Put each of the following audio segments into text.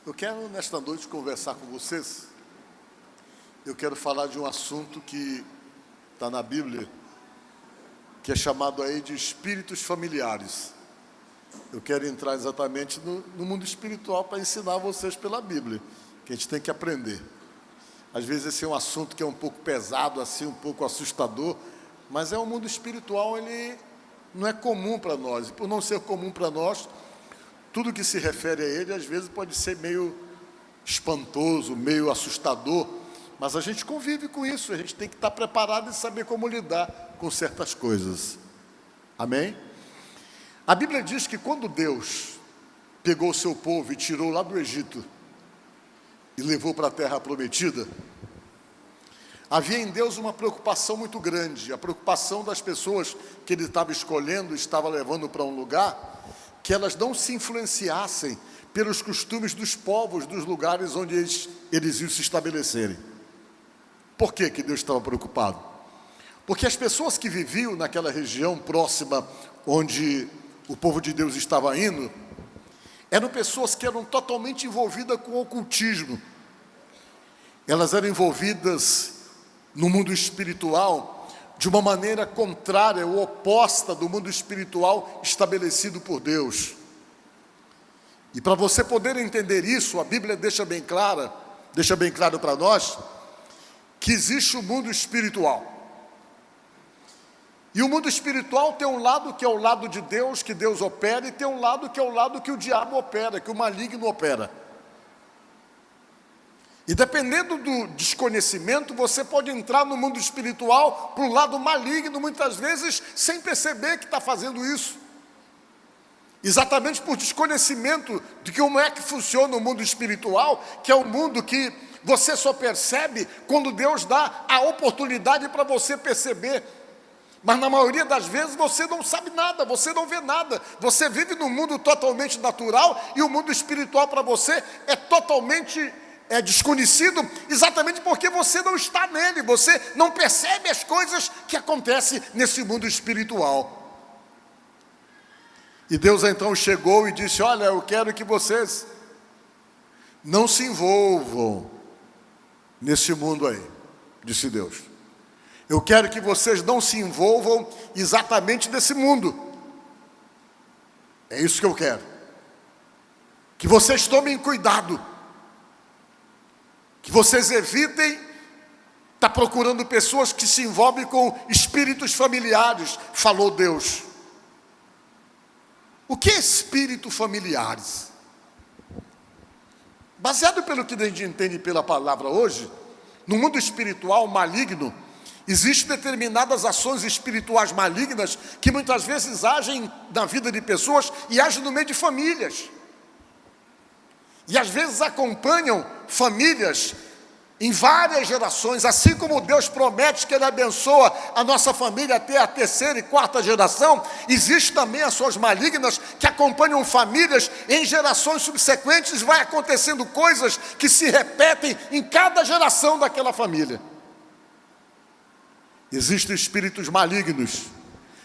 Eu quero, nesta noite, conversar com vocês. Eu quero falar de um assunto que está na Bíblia, que é chamado aí de espíritos familiares. Eu quero entrar exatamente no mundo espiritual para ensinar vocês pela Bíblia, que a gente tem que aprender. Às vezes esse é um assunto que é um pouco pesado, assim, um pouco assustador, mas é um mundo espiritual, ele não é comum para nós. E por não ser comum para nós, tudo que se refere a ele, às vezes pode ser meio espantoso, meio assustador, mas a gente convive com isso, a gente tem que estar preparado e saber como lidar com certas coisas. Amém? A Bíblia diz que quando Deus pegou o seu povo e tirou lá do Egito e levou para a terra prometida, havia em Deus uma preocupação muito grande, a preocupação das pessoas que ele estava escolhendo, estava levando para um lugar, que elas não se influenciassem pelos costumes dos povos, dos lugares onde eles iam se estabelecerem. Por que Deus estava preocupado? Porque as pessoas que viviam naquela região próxima onde o povo de Deus estava indo, eram pessoas que eram totalmente envolvidas com o ocultismo. Elas eram envolvidas no mundo espiritual de uma maneira contrária ou oposta do mundo espiritual estabelecido por Deus. E para você poder entender isso, a Bíblia deixa bem claro para nós, que existe o mundo espiritual. E o mundo espiritual tem um lado que é o lado de Deus, que Deus opera, e tem um lado que é o lado que o diabo opera, que o maligno opera. E dependendo do desconhecimento, você pode entrar no mundo espiritual para o lado maligno, muitas vezes, sem perceber que está fazendo isso. Exatamente por desconhecimento de como é que funciona o mundo espiritual, que é um mundo que você só percebe quando Deus dá a oportunidade para você perceber. Mas na maioria das vezes você não sabe nada, você não vê nada. Você vive num mundo totalmente natural e o mundo espiritual para você é totalmente desconhecido, exatamente porque você não está nele, você não percebe as coisas que acontecem nesse mundo espiritual. E Deus então chegou e disse: olha, eu quero que vocês não se envolvam nesse mundo aí, disse Deus. Eu quero que vocês não se envolvam exatamente nesse mundo. É isso que eu quero. Que vocês tomem cuidado. Que vocês evitem estar procurando pessoas que se envolvem com espíritos familiares, falou Deus. O que é espírito familiares? Baseado pelo que a gente entende pela palavra hoje, no mundo espiritual maligno, existem determinadas ações espirituais malignas que muitas vezes agem na vida de pessoas e agem no meio de famílias. E às vezes acompanham famílias em várias gerações, assim como Deus promete que Ele abençoa a nossa família até a terceira e quarta geração, existem também ações malignas que acompanham famílias em gerações subsequentes, vai acontecendo coisas que se repetem em cada geração daquela família. Existem espíritos malignos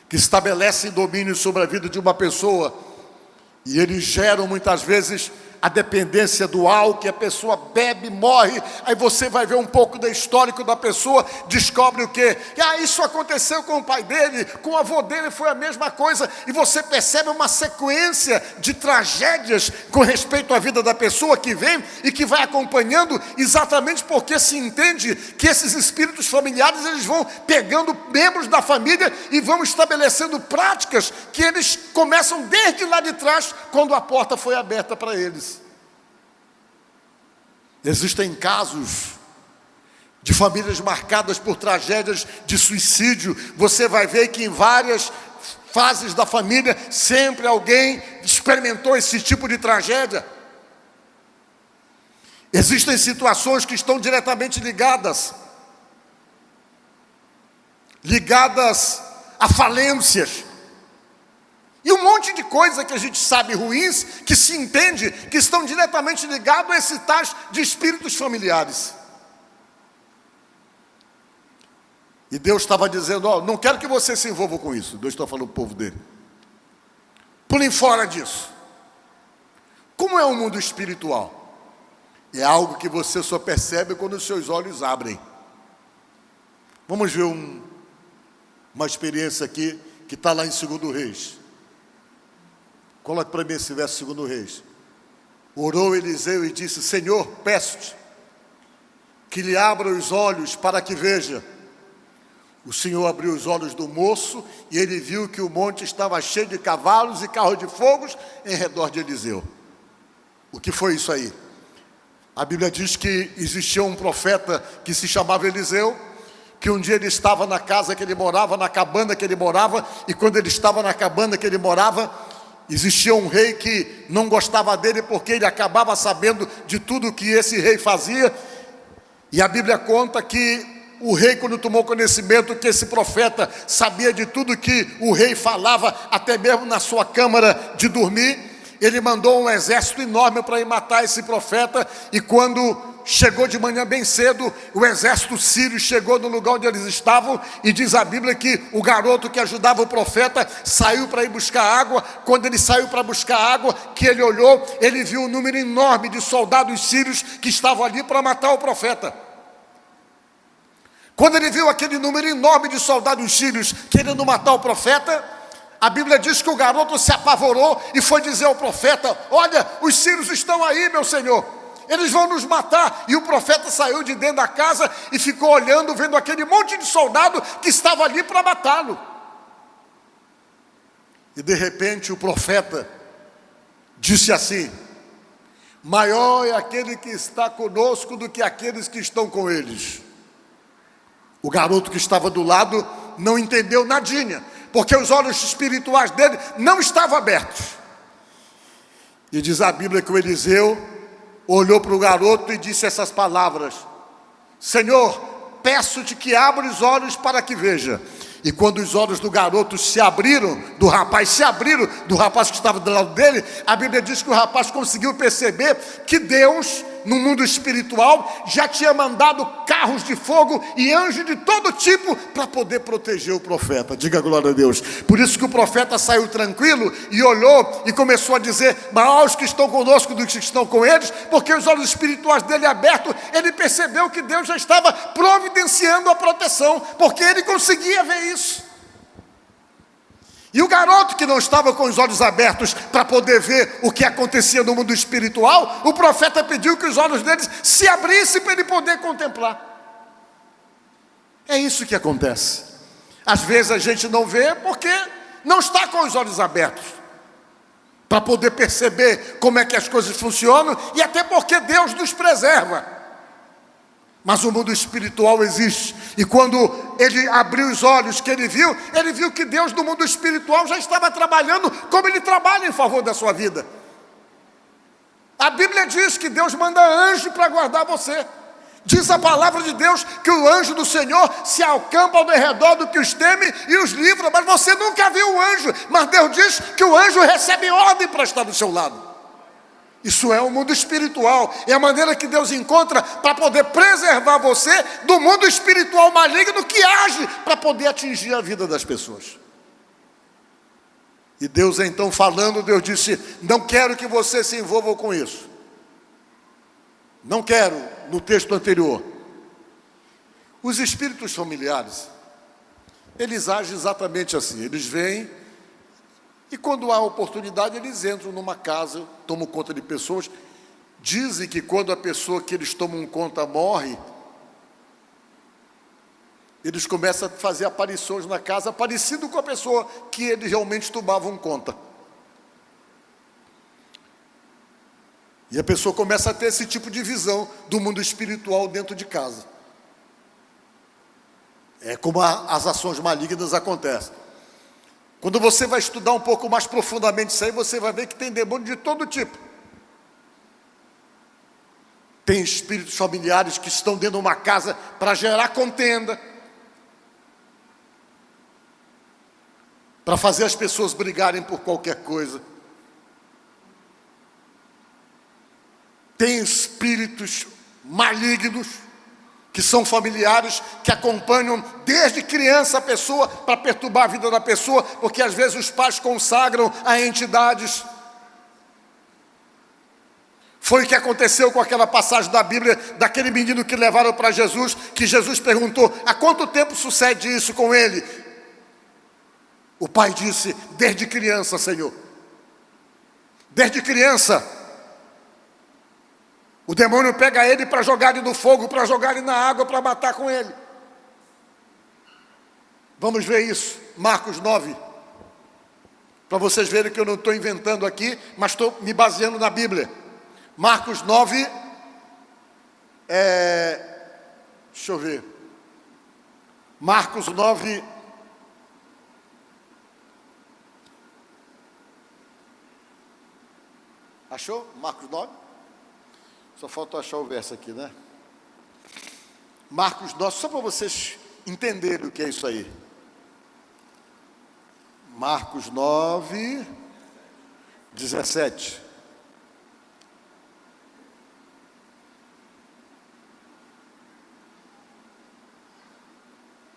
que estabelecem domínio sobre a vida de uma pessoa e eles geram muitas vezes a dependência do álcool, que a pessoa bebe, morre, aí você vai ver um pouco do histórico da pessoa, descobre o quê? Isso aconteceu com o pai dele, com o avô dele foi a mesma coisa, e você percebe uma sequência de tragédias com respeito à vida da pessoa que vem e que vai acompanhando, exatamente porque se entende que esses espíritos familiares, eles vão pegando membros da família e vão estabelecendo práticas que eles começam desde lá de trás, quando a porta foi aberta para eles. Existem casos de famílias marcadas por tragédias de suicídio. Você vai ver que em várias fases da família, sempre alguém experimentou esse tipo de tragédia. Existem situações que estão diretamente ligadas a falências. E um monte de coisa que a gente sabe ruins, que se entende, que estão diretamente ligados a esses tais de espíritos familiares. E Deus estava dizendo: não quero que você se envolva com isso. Deus está falando para o povo dele. Pulem fora disso. Como é o mundo espiritual? É algo que você só percebe quando os seus olhos abrem. Vamos ver uma experiência aqui que está lá em 2 Reis. Coloque para mim esse verso, 2 Reis. Orou Eliseu e disse: Senhor, peço-te que lhe abra os olhos para que veja. O Senhor abriu os olhos do moço e ele viu que o monte estava cheio de cavalos e carros de fogo em redor de Eliseu. O que foi isso aí? A Bíblia diz que existia um profeta que se chamava Eliseu, que um dia ele estava na casa que ele morava, na cabana que ele morava, e quando ele estava na cabana que ele morava, existia um rei que não gostava dele porque ele acabava sabendo de tudo que esse rei fazia. E a Bíblia conta que o rei, quando tomou conhecimento que esse profeta sabia de tudo que o rei falava, até mesmo na sua câmara de dormir, ele mandou um exército enorme para ir matar esse profeta. E quando chegou de manhã bem cedo, o exército sírio chegou no lugar onde eles estavam, e diz a Bíblia que o garoto que ajudava o profeta saiu para ir buscar água. Quando ele saiu para buscar água, que ele olhou, ele viu um número enorme de soldados sírios que estavam ali para matar o profeta. Quando ele viu aquele número enorme de soldados sírios querendo matar o profeta, a Bíblia diz que o garoto se apavorou e foi dizer ao profeta: olha, os sírios estão aí, meu senhor, eles vão nos matar. E o profeta saiu de dentro da casa e ficou olhando, vendo aquele monte de soldado que estava ali para matá-lo. E de repente o profeta disse assim: maior é aquele que está conosco do que aqueles que estão com eles. O garoto que estava do lado não entendeu nadinha, porque os olhos espirituais dele não estavam abertos. E diz a Bíblia que o Eliseu olhou para o garoto e disse essas palavras: Senhor, peço-te que abra os olhos para que veja. E quando os olhos do garoto se abriram, do rapaz que estava do lado dele, a Bíblia diz que o rapaz conseguiu perceber que Deus, no mundo espiritual, já tinha mandado carros de fogo e anjos de todo tipo para poder proteger o profeta. Diga glória a Deus. Por isso que o profeta saiu tranquilo e olhou e começou a dizer: maior os que estão conosco do que estão com eles, porque os olhos espirituais dele abertos, ele percebeu que Deus já estava providenciando a proteção, porque ele conseguia ver isso. E o garoto que não estava com os olhos abertos para poder ver o que acontecia no mundo espiritual, o profeta pediu que os olhos deles se abrissem para ele poder contemplar. É isso que acontece. Às vezes a gente não vê porque não está com os olhos abertos para poder perceber como é que as coisas funcionam, e até porque Deus nos preserva. Mas o mundo espiritual existe. E quando ele abriu os olhos, que ele viu que Deus no mundo espiritual já estava trabalhando como ele trabalha em favor da sua vida. A Bíblia diz que Deus manda anjo para guardar você. Diz a palavra de Deus que o anjo do Senhor se acampa ao redor do que os teme e os livra. Mas você nunca viu o anjo. Mas Deus diz que o anjo recebe ordem para estar do seu lado. Isso é o mundo espiritual, é a maneira que Deus encontra para poder preservar você do mundo espiritual maligno que age para poder atingir a vida das pessoas. E Deus então falando, Deus disse: não quero que você se envolva com isso. Não quero, no texto anterior. Os espíritos familiares, eles agem exatamente assim, eles vêm, e quando há oportunidade, eles entram numa casa, tomam conta de pessoas. Dizem que quando a pessoa que eles tomam conta morre, eles começam a fazer aparições na casa, parecido com a pessoa que eles realmente tomavam conta. E a pessoa começa a ter esse tipo de visão do mundo espiritual dentro de casa. É como as ações malignas acontecem. Quando você vai estudar um pouco mais profundamente isso aí, você vai ver que tem demônio de todo tipo. Tem espíritos familiares que estão dentro de uma casa para gerar contenda, para fazer as pessoas brigarem por qualquer coisa. Tem espíritos malignos que são familiares, que acompanham desde criança a pessoa para perturbar a vida da pessoa, porque às vezes os pais consagram a entidades. Foi o que aconteceu com aquela passagem da Bíblia, daquele menino que levaram para Jesus, que Jesus perguntou: há quanto tempo sucede isso com ele? O pai disse: desde criança, Senhor. Desde criança. O demônio pega ele para jogar ele no fogo, para jogar ele na água, para matar com ele. Vamos ver isso, Marcos 9. Para vocês verem que eu não estou inventando aqui, mas estou me baseando na Bíblia. Marcos 9, deixa eu ver. Marcos 9, achou? Marcos 9? Só falta achar o verso aqui, né? Marcos 9, só para vocês entenderem o que é isso aí. Marcos 9, 17.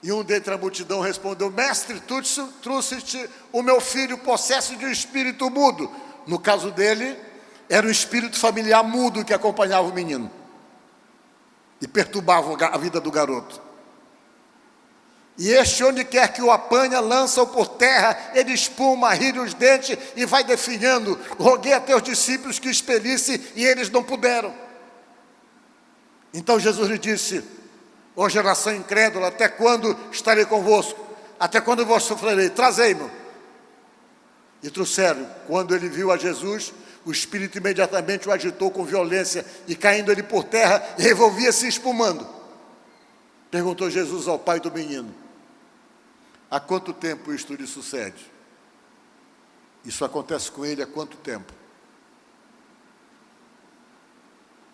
E um dentre a multidão respondeu: mestre, tu trouxeste o meu filho possesso de um espírito mudo. No caso dele, era um espírito familiar mudo que acompanhava o menino e perturbava a vida do garoto. E este, onde quer que o apanha, lança-o por terra, ele espuma, ri os dentes e vai definhando. Roguei a teus discípulos que expelisse, e eles não puderam. Então Jesus lhe disse: ó geração incrédula, até quando estarei convosco? Até quando vos sofrerei? Trazei-mo. E trouxeram. Quando ele viu a Jesus, o espírito imediatamente o agitou com violência, e caindo ele por terra, revolvia-se espumando. Perguntou Jesus ao pai do menino: há quanto tempo isto lhe sucede? Isso acontece com ele há quanto tempo?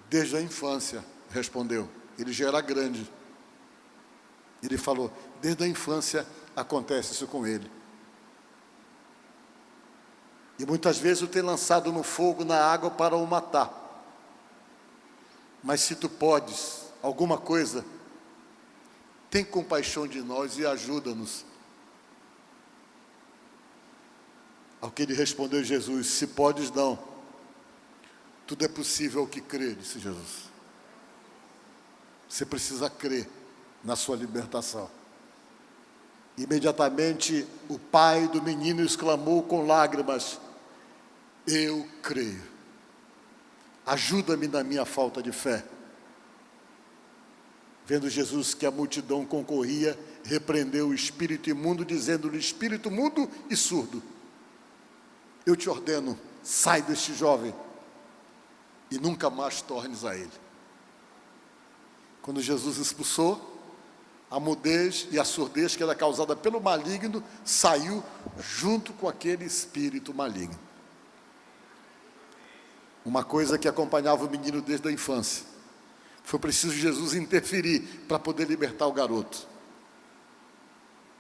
Desde a infância, respondeu. Ele já era grande. Ele falou: desde a infância acontece isso com ele. E muitas vezes o tem lançado no fogo, na água, para o matar. Mas se tu podes alguma coisa, tem compaixão de nós e ajuda-nos. Ao que ele respondeu Jesus: se podes, não. Tudo é possível ao que crê, disse Jesus. Você precisa crer na sua libertação. Imediatamente o pai do menino exclamou com lágrimas: eu creio. Ajuda-me na minha falta de fé. Vendo Jesus que a multidão concorria, repreendeu o espírito imundo, dizendo-lhe: espírito mudo e surdo, eu te ordeno, sai deste jovem e nunca mais tornes a ele. Quando Jesus expulsou, a mudez e a surdez que era causada pelo maligno saiu junto com aquele espírito maligno. Uma coisa que acompanhava o menino desde a infância. Foi preciso Jesus interferir para poder libertar o garoto.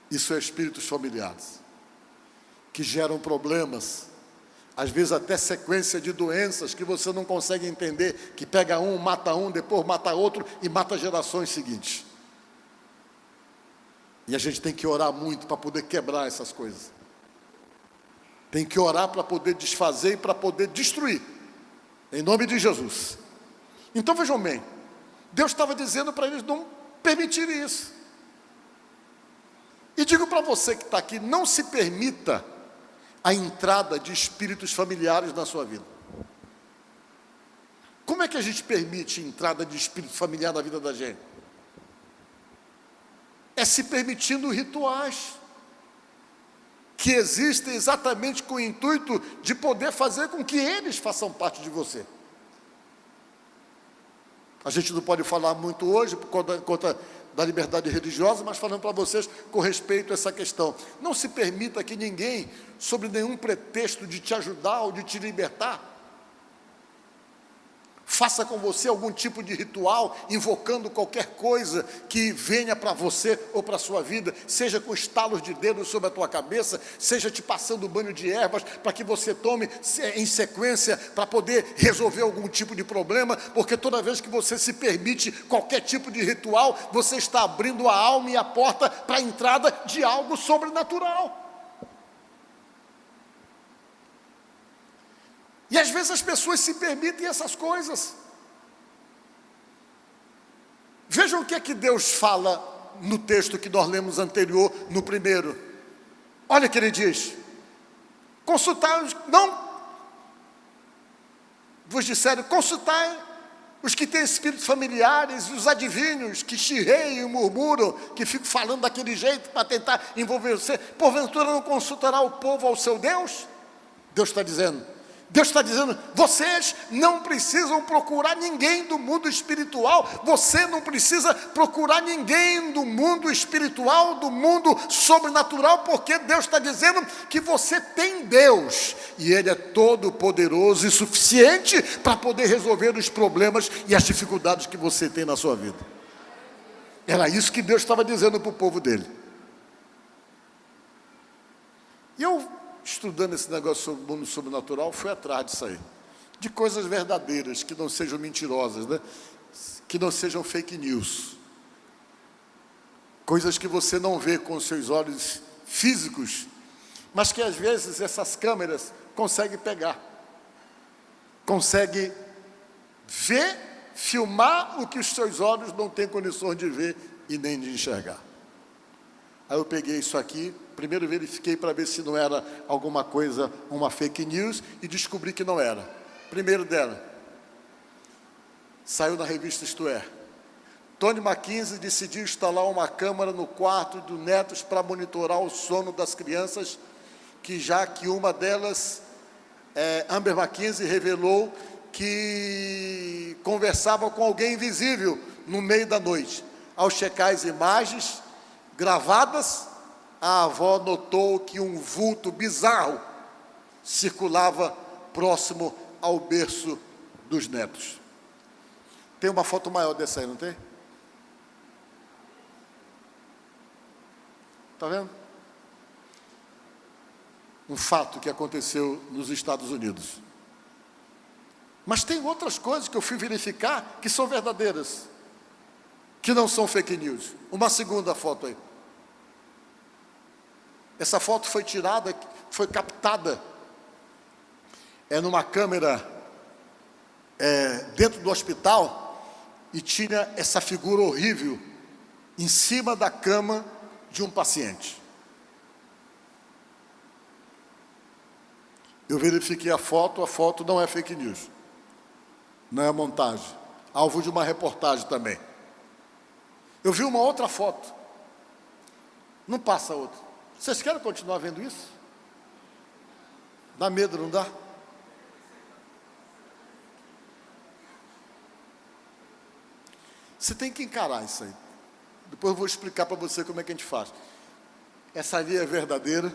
Isso é espíritos familiares, que geram problemas, às vezes até sequência de doenças que você não consegue entender, que pega um, depois mata outro e mata gerações seguintes. E a gente tem que orar muito para poder quebrar essas coisas. Tem que orar para poder desfazer e para poder destruir, em nome de Jesus. Então vejam bem, Deus estava dizendo para eles não permitirem isso. E digo para você que está aqui: não se permita a entrada de espíritos familiares na sua vida. Como é que a gente permite a entrada de espírito familiar na vida da gente? É se permitindo rituais que existem exatamente com o intuito de poder fazer com que eles façam parte de você. A gente não pode falar muito hoje por conta da liberdade religiosa, mas falando para vocês com respeito a essa questão. Não se permita que ninguém, sob nenhum pretexto de te ajudar ou de te libertar, faça com você algum tipo de ritual, invocando qualquer coisa que venha para você ou para a sua vida, seja com estalos de dedos sobre a tua cabeça, seja te passando banho de ervas para que você tome em sequência para poder resolver algum tipo de problema, porque toda vez que você se permite qualquer tipo de ritual, você está abrindo a alma e a porta para a entrada de algo sobrenatural. E às vezes as pessoas se permitem essas coisas. Vejam o que é que Deus fala no texto que nós lemos anterior, no primeiro. Olha o que ele diz: consultai, não vos disseram, consultai os que têm espíritos familiares, os adivinhos, que chirreiam e murmuram, que ficam falando daquele jeito para tentar envolver você. Porventura não consultará o povo ao seu Deus? Deus está dizendo, vocês não precisam procurar ninguém do mundo espiritual, você não precisa procurar ninguém do mundo espiritual, do mundo sobrenatural, porque Deus está dizendo que você tem Deus, e Ele é todo poderoso e suficiente para poder resolver os problemas e as dificuldades que você tem na sua vida. Era isso que Deus estava dizendo para o povo dele. E eu, estudando esse negócio sobre o mundo sobrenatural, fui atrás disso aí, de coisas verdadeiras, que não sejam mentirosas, né? Que não sejam fake news, coisas que você não vê com os seus olhos físicos, mas que às vezes essas câmeras conseguem pegar, conseguem ver, filmar o que os seus olhos não têm condições de ver e nem de enxergar. Aí eu peguei isso aqui, primeiro verifiquei para ver se não era alguma coisa, uma fake news, e descobri que não era. Primeiro dela, saiu na revista Isto É. Tony Mackenzie decidiu instalar uma câmera no quarto dos netos para monitorar o sono das crianças, já que uma delas, Amber Mackenzie, revelou que conversava com alguém invisível no meio da noite. Ao checar as imagens gravadas, a avó notou que um vulto bizarro circulava próximo ao berço dos netos. Tem uma foto maior dessa aí, não tem? Está vendo? Um fato que aconteceu nos Estados Unidos. Mas tem outras coisas que eu fui verificar que são verdadeiras, que não são fake news. Uma segunda foto aí. Essa foto foi tirada, foi captada numa câmera dentro do hospital, e tinha essa figura horrível em cima da cama de um paciente. Eu verifiquei a foto não é fake news, não é montagem, alvo de uma reportagem também. Eu vi uma outra foto, não passa outra. Vocês querem continuar vendo isso? Dá medo, não dá? Você tem que encarar isso aí. Depois eu vou explicar para você como é que a gente faz. Essa ali é verdadeira.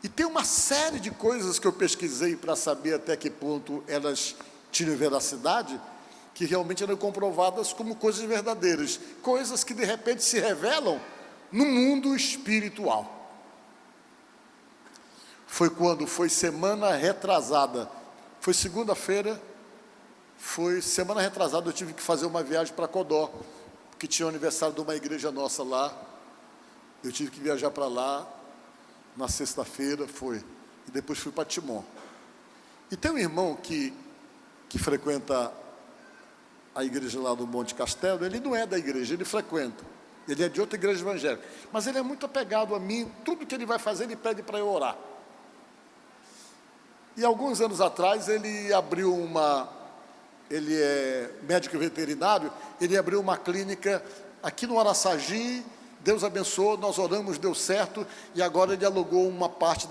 E tem uma série de coisas que eu pesquisei para saber até que ponto elas tinham veracidade, que realmente eram comprovadas como coisas verdadeiras. Coisas que de repente se revelam no mundo espiritual. Foi quando? Foi semana retrasada. Foi segunda-feira. Foi semana retrasada, eu tive que fazer uma viagem para Codó, porque tinha o aniversário de uma igreja nossa lá. Eu tive que viajar para lá, na sexta-feira, e depois fui para Timon. E tem um irmão que frequenta a igreja lá do Monte Castelo. Ele não é da igreja, ele frequenta. Ele é de outra igreja evangélica. Mas ele é muito apegado a mim, tudo que ele vai fazer, ele pede para eu orar. E alguns anos atrás, ele é médico veterinário, ele abriu uma clínica aqui no Araçagi. Deus abençoou, nós oramos, deu certo, e agora ele alugou uma parte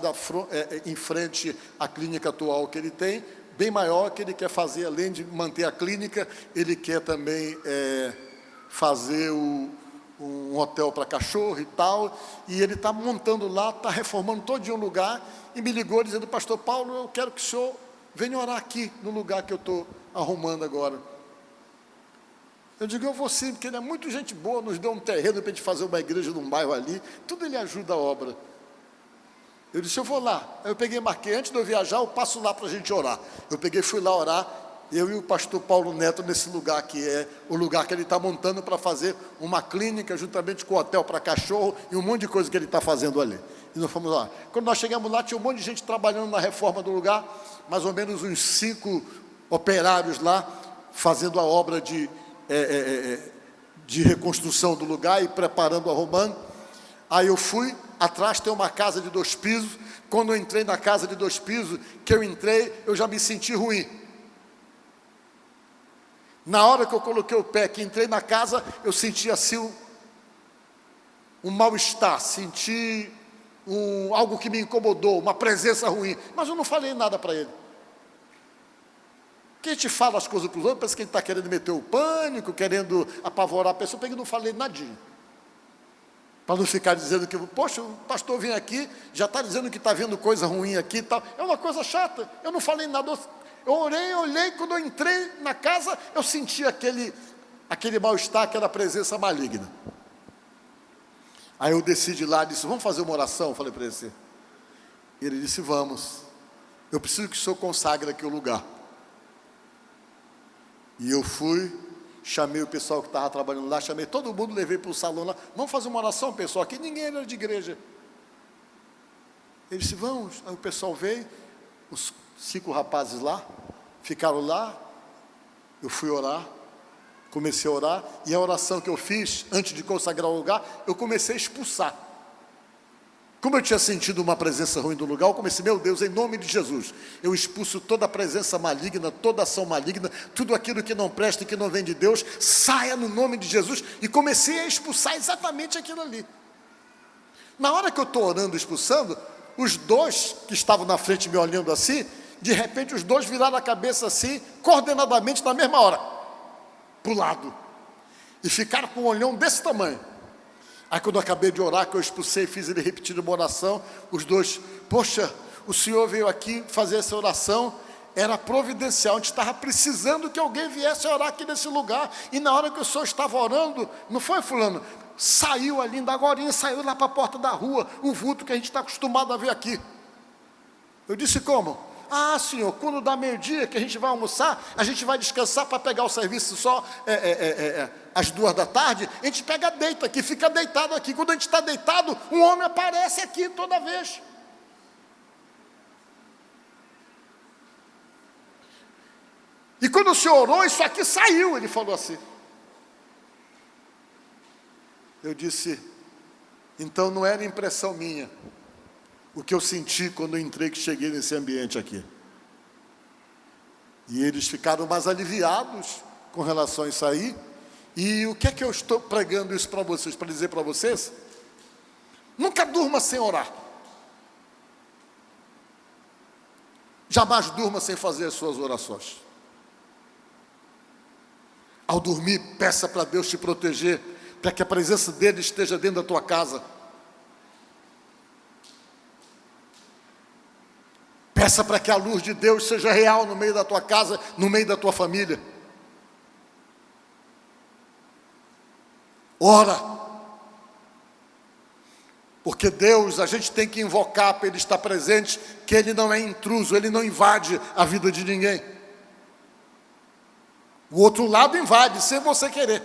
em frente à clínica atual que ele tem, bem maior, que ele quer fazer, além de manter a clínica, ele quer também fazer um hotel para cachorro e tal, e ele está montando lá, está reformando todo dia um lugar, e me ligou dizendo: pastor Paulo, eu quero que o senhor venha orar aqui, no lugar que eu estou arrumando agora. Eu digo: eu vou sim, porque ele é muito gente boa, nos deu um terreno para a gente fazer uma igreja num bairro ali, tudo ele ajuda a obra. Eu disse: eu vou lá. Aí eu peguei, marquei, antes de eu viajar, eu passo lá para a gente orar. Eu peguei, fui lá orar, eu e o pastor Paulo Neto nesse lugar, que é o lugar que ele está montando para fazer uma clínica, juntamente com o hotel para cachorro e um monte de coisa que ele está fazendo ali. E nós fomos lá. Quando nós chegamos lá, tinha um monte de gente trabalhando na reforma do lugar, mais ou menos uns 5 operários lá, fazendo a obra de reconstrução do lugar e preparando, arrumando. Aí eu fui, atrás tem uma casa de 2 pisos. Quando eu entrei na casa de 2 pisos, eu já me senti ruim. Na hora que eu coloquei o pé, que entrei na casa, eu senti assim um mal-estar, senti algo que me incomodou, uma presença ruim. Mas eu não falei nada para ele. Porque a gente fala as coisas para os outros, parece que ele está querendo meter o pânico, querendo apavorar a pessoa, porque eu não falei nadinha. Para não ficar dizendo que, poxa, o pastor vem aqui, já está dizendo que está vendo coisa ruim aqui e tal. É uma coisa chata, eu não falei nada. Eu olhei, quando eu entrei na casa, eu senti aquele mal-estar, aquela presença maligna. Aí eu desci de lá e disse, vamos fazer uma oração? Eu falei para ele. Ele disse, vamos. Eu preciso que o senhor consagre aqui o lugar. E eu fui, chamei o pessoal que estava trabalhando lá, chamei todo mundo, levei para o salão lá. Vamos fazer uma oração, pessoal? Aqui ninguém era de igreja. Ele disse, vamos. Aí o pessoal veio, os 5 rapazes lá, ficaram lá, eu fui orar, comecei a orar, e a oração que eu fiz, antes de consagrar o lugar, eu comecei a expulsar. Como eu tinha sentido uma presença ruim do lugar, eu comecei, meu Deus, em nome de Jesus, eu expulso toda a presença maligna, toda ação maligna, tudo aquilo que não presta e que não vem de Deus, saia no nome de Jesus, e comecei a expulsar exatamente aquilo ali. Na hora que eu estou orando, expulsando, os 2 que estavam na frente me olhando assim, de repente os 2 viraram a cabeça assim, coordenadamente na mesma hora, para o lado, e ficaram com um olhão desse tamanho. Aí quando eu acabei de orar, que eu expulsei, fiz ele repetir uma oração, os 2, poxa, o senhor veio aqui fazer essa oração, era providencial, a gente estava precisando que alguém viesse orar aqui nesse lugar, e na hora que o senhor estava orando, não foi fulano, saiu ali, ainda agorinha, saiu lá para a porta da rua, um vulto que a gente está acostumado a ver aqui. Eu disse, como? Ah, senhor, quando dá meio-dia que a gente vai almoçar, a gente vai descansar para pegar o serviço só às 2 da tarde, a gente deita aqui, fica deitado aqui. Quando a gente está deitado, um homem aparece aqui toda vez. E quando o senhor orou, isso aqui saiu, ele falou assim. Eu disse, então não era impressão minha, o que eu senti quando eu entrei, que cheguei nesse ambiente aqui. E eles ficaram mais aliviados com relação a isso aí. E o que é que eu estou pregando isso para vocês? Para dizer para vocês, nunca durma sem orar. Jamais durma sem fazer as suas orações. Ao dormir, peça para Deus te proteger, para que a presença dele esteja dentro da tua casa. Peça para que a luz de Deus seja real no meio da tua casa, no meio da tua família. Ora. Porque Deus, a gente tem que invocar para Ele estar presente, que Ele não é intruso, Ele não invade a vida de ninguém. O outro lado invade, sem você querer.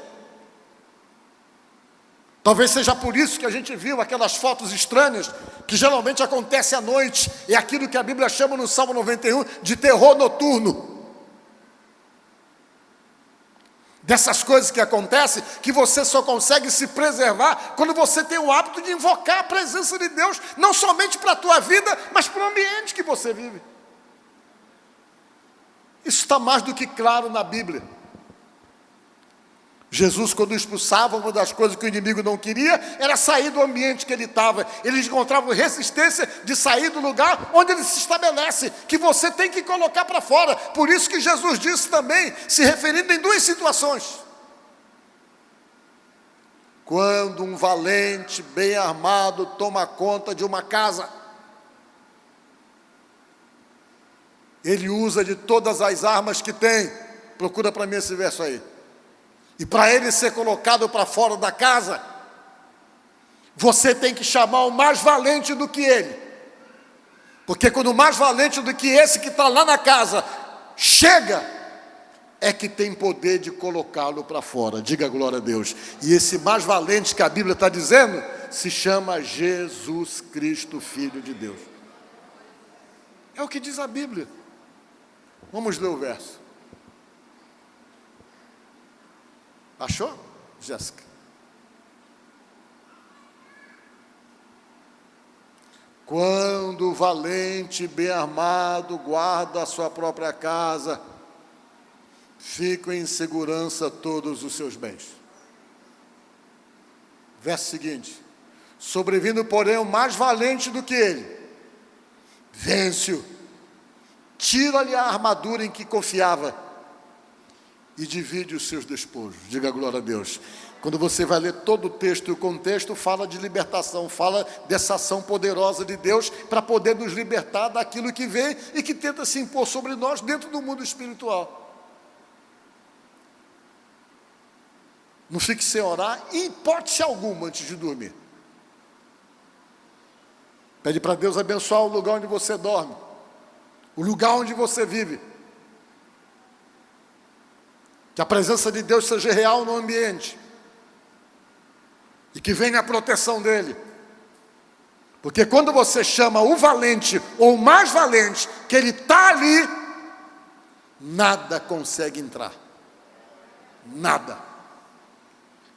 Talvez seja por isso que a gente viu aquelas fotos estranhas, que geralmente acontece à noite, é aquilo que a Bíblia chama no Salmo 91 de terror noturno. Dessas coisas que acontecem, que você só consegue se preservar quando você tem o hábito de invocar a presença de Deus, não somente para a tua vida, mas para o ambiente que você vive. Isso está mais do que claro na Bíblia. Jesus, quando expulsava, uma das coisas que o inimigo não queria era sair do ambiente que ele estava. Eles encontravam resistência de sair do lugar onde ele se estabelece, que você tem que colocar para fora. Por isso que Jesus disse também, se referindo em 2 situações. Quando um valente, bem armado, toma conta de uma casa, ele usa de todas as armas que tem. Procura para mim esse verso aí. E para ele ser colocado para fora da casa, você tem que chamar o mais valente do que ele. Porque quando o mais valente do que esse que está lá na casa chega, é que tem poder de colocá-lo para fora. Diga glória a Deus. E esse mais valente que a Bíblia está dizendo, se chama Jesus Cristo, Filho de Deus. É o que diz a Bíblia. Vamos ler o verso. Achou, Jéssica? Quando o valente bem armado guarda a sua própria casa, ficam em segurança todos os seus bens. Verso seguinte. Sobrevindo, porém, o mais valente do que ele, vence-o, tira-lhe a armadura em que confiava e divide os seus despojos. Diga glória a Deus. Quando você vai ler todo o texto e o contexto, fala de libertação, fala dessa ação poderosa de Deus para poder nos libertar daquilo que vem e que tenta se impor sobre nós dentro do mundo espiritual. Não fique sem orar, em hipótese alguma, antes de dormir. Pede para Deus abençoar o lugar onde você dorme, o lugar onde você vive. Que a presença de Deus seja real no ambiente. E que venha a proteção dEle. Porque quando você chama o valente, ou o mais valente, que Ele está ali, nada consegue entrar. Nada.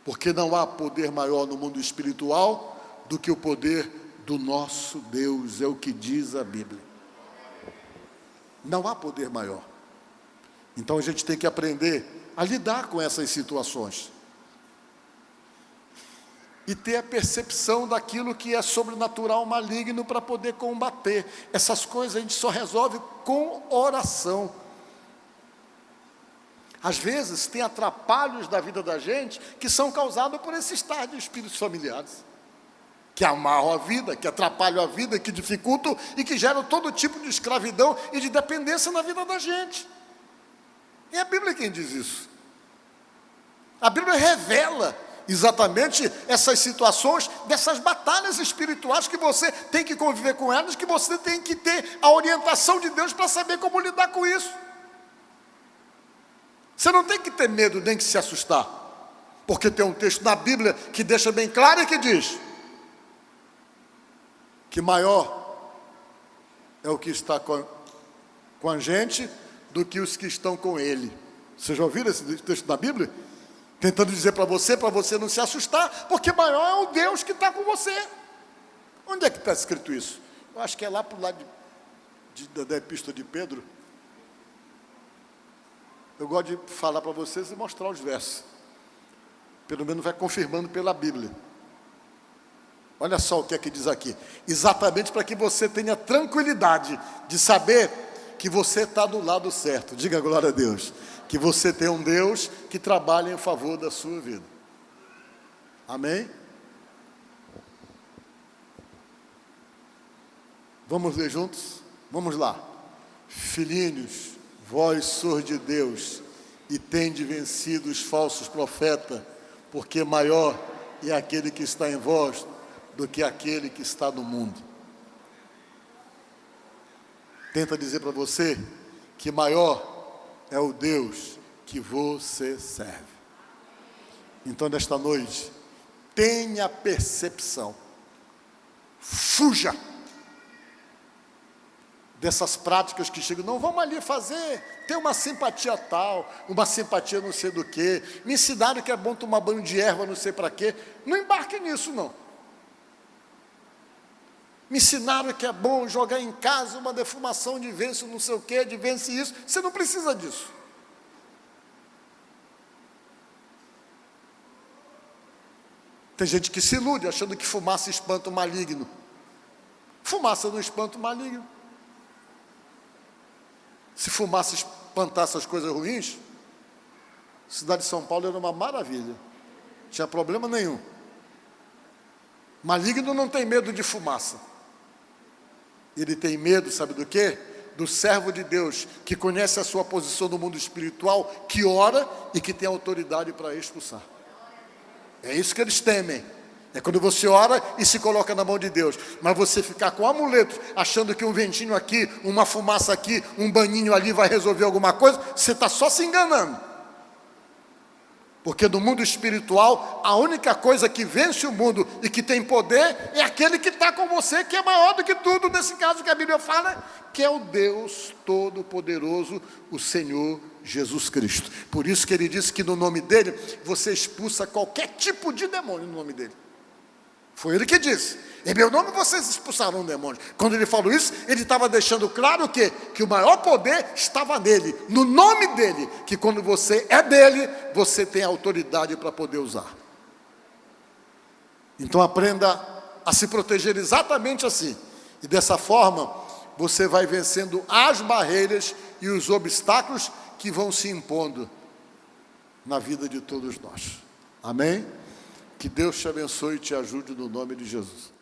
Porque não há poder maior no mundo espiritual do que o poder do nosso Deus, é o que diz a Bíblia. Não há poder maior. Então a gente tem que aprender a lidar com essas situações. E ter a percepção daquilo que é sobrenatural, maligno, para poder combater. Essas coisas a gente só resolve com oração. Às vezes tem atrapalhos da vida da gente que são causados por esse estado de espíritos familiares. Que amarram a vida, que atrapalham a vida, que dificultam e que geram todo tipo de escravidão e de dependência na vida da gente. É a Bíblia quem diz isso. A Bíblia revela exatamente essas situações, dessas batalhas espirituais que você tem que conviver com elas, que você tem que ter a orientação de Deus para saber como lidar com isso. Você não tem que ter medo nem que se assustar, porque tem um texto na Bíblia que deixa bem claro e que diz que maior é o que está com a gente do que os que estão com ele. Vocês já ouviram esse texto da Bíblia? Tentando dizer para você não se assustar, porque maior é o Deus que está com você. Onde é que está escrito isso? Eu acho que é lá para o lado da Epístola de Pedro. Eu gosto de falar para vocês e mostrar os versos. Pelo menos vai confirmando pela Bíblia. Olha só o que é que diz aqui. Exatamente para que você tenha tranquilidade de saber que você está do lado certo. Diga glória a Deus. Que você tem um Deus que trabalha em favor da sua vida. Amém? Vamos ler juntos? Vamos lá. Filhinhos, vós sois de Deus e tende vencido os falsos profetas, porque maior é aquele que está em vós do que aquele que está no mundo. Tenta dizer para você que maior é o Deus que você serve. Então, nesta noite, tenha percepção. Fuja dessas práticas que chegam. Não, vamos ali fazer, ter uma simpatia tal, uma simpatia não sei do que. Me ensinaram que é bom tomar banho de erva, não sei para quê. Não embarque nisso, não. Me ensinaram que é bom jogar em casa uma defumação de vence não sei o que, de vence isso. Você não precisa disso. Tem gente que se ilude achando que fumaça espanta o maligno. Fumaça não espanta o maligno. Se fumaça espantasse as coisas ruins, a cidade de São Paulo era uma maravilha. Não tinha problema nenhum. Maligno não tem medo de fumaça. Ele tem medo, sabe do quê? Do servo de Deus, que conhece a sua posição no mundo espiritual, que ora e que tem autoridade para expulsar. É isso que eles temem. É quando você ora e se coloca na mão de Deus. Mas você ficar com amuletos, achando que um ventinho aqui, uma fumaça aqui, um baninho ali vai resolver alguma coisa, você está só se enganando. Porque no mundo espiritual, a única coisa que vence o mundo e que tem poder é aquele que está com você, que é maior do que tudo, nesse caso que a Bíblia fala, que é o Deus Todo-Poderoso, o Senhor Jesus Cristo. Por isso que ele disse que no nome dele, você expulsa qualquer tipo de demônio no nome dele. Foi ele que disse: em meu nome vocês expulsarão demônios. Quando ele falou isso, ele estava deixando claro que o maior poder estava nele, no nome dele, que quando você é dele, você tem autoridade para poder usar. Então aprenda a se proteger exatamente assim, e dessa forma você vai vencendo as barreiras e os obstáculos que vão se impondo na vida de todos nós. Amém? Que Deus te abençoe e te ajude no nome de Jesus.